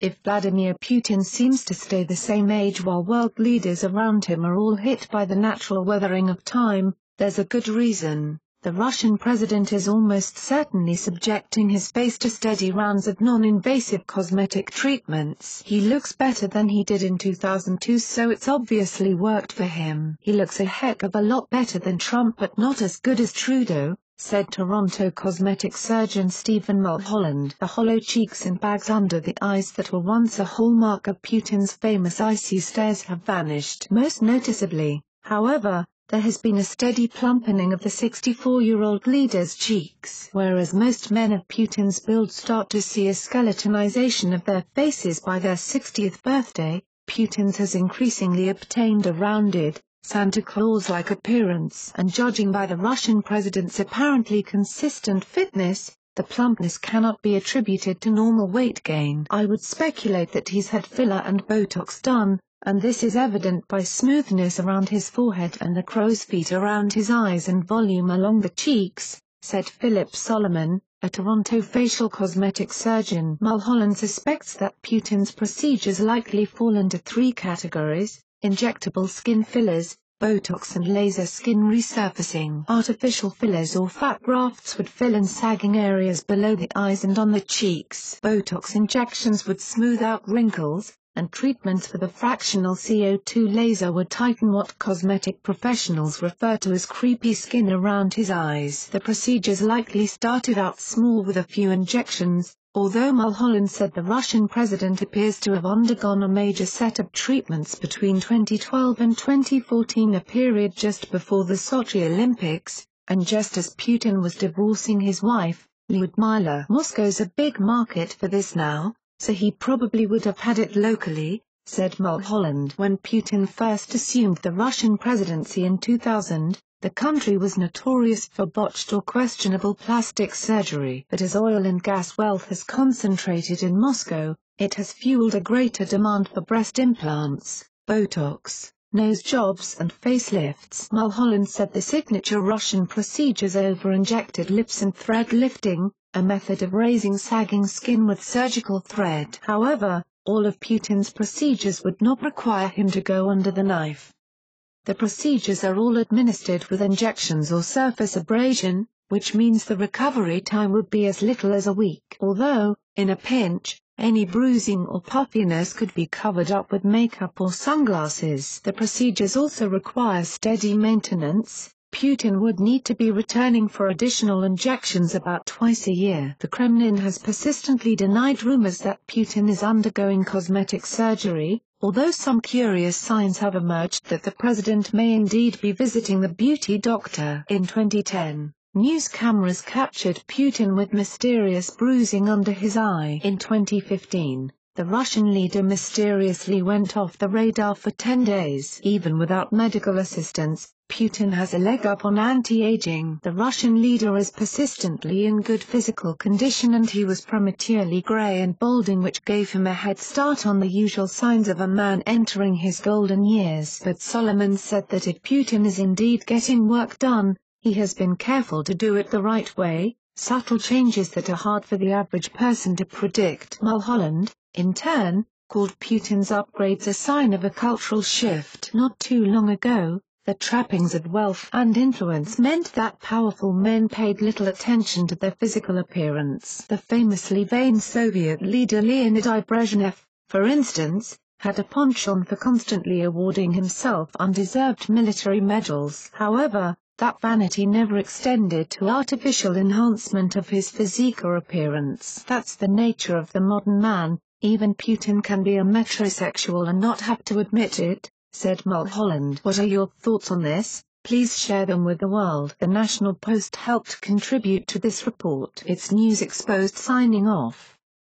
If Vladimir Putin seems to stay the same age while world leaders around him are all hit by the natural weathering of time, there's a good reason. The Russian president is almost certainly subjecting his face to steady rounds of non-invasive cosmetic treatments. He looks better than he did in 2002, so it's obviously worked for him. He looks a heck of a lot better than Trump but not as good as Trudeau, said Toronto cosmetic surgeon Stephen Mulholland. The hollow cheeks and bags under the eyes that were once a hallmark of Putin's famous icy stares have vanished. Most noticeably, however, there has been a steady plumpening of the 64-year-old leader's cheeks. Whereas most men of Putin's build start to see a skeletonization of their faces by their 60th birthday, Putin's has increasingly obtained a rounded, Santa Claus-like appearance. And judging by the Russian president's apparently consistent fitness, the plumpness cannot be attributed to normal weight gain. I would speculate that he's had filler and Botox done, and this is evident by smoothness around his forehead and the crow's feet around his eyes and volume along the cheeks, said Philip Solomon, a Toronto facial cosmetic surgeon. Mulholland suspects that Putin's procedures likely fall into three categories: injectable skin fillers, Botox and laser skin resurfacing. Artificial fillers or fat grafts would fill in sagging areas below the eyes and on the cheeks. Botox injections would smooth out wrinkles, and treatments for the fractional CO2 laser would tighten what cosmetic professionals refer to as creepy skin around his eyes. The procedures likely started out small with a few injections, although Mulholland said the Russian president appears to have undergone a major set of treatments between 2012 and 2014, a period just before the Sochi Olympics, and just as Putin was divorcing his wife, Lyudmila. Moscow's a big market for this now, so he probably would have had it locally, said Mulholland. When Putin first assumed the Russian presidency in 2000, the country was notorious for botched or questionable plastic surgery. But as oil and gas wealth has concentrated in Moscow, it has fueled a greater demand for breast implants, Botox, nose jobs and facelifts. Mulholland said the signature Russian procedures over-injected lips and thread lifting, a method of raising sagging skin with surgical thread. However, all of Putin's procedures would not require him to go under the knife. The procedures are all administered with injections or surface abrasion, which means the recovery time would be as little as a week. Although, in a pinch, any bruising or puffiness could be covered up with makeup or sunglasses. The procedures also require steady maintenance. Putin would need to be returning for additional injections about twice a year. The Kremlin has persistently denied rumors that Putin is undergoing cosmetic surgery, although some curious signs have emerged that the president may indeed be visiting the beauty doctor. In 2010, news cameras captured Putin with mysterious bruising under his eye. In 2015, the Russian leader mysteriously went off the radar for 10 days. Even without medical assistance, Putin has a leg up on anti-aging. The Russian leader is persistently in good physical condition, and he was prematurely grey and balding, which gave him a head start on the usual signs of a man entering his golden years. But Solomon said that if Putin is indeed getting work done, he has been careful to do it the right way, subtle changes that are hard for the average person to predict. Mulholland, in turn, called Putin's upgrades a sign of a cultural shift. Not too long ago, the trappings of wealth and influence meant that powerful men paid little attention to their physical appearance. The famously vain Soviet leader Leonid Brezhnev, for instance, had a penchant for constantly awarding himself undeserved military medals. However, that vanity never extended to artificial enhancement of his physique or appearance. That's the nature of the modern man. Even Putin can be a metrosexual and not have to admit it, said Mulholland. What are your thoughts on this? Please share them with the world. The National Post helped contribute to this report. It's News Exposed signing off.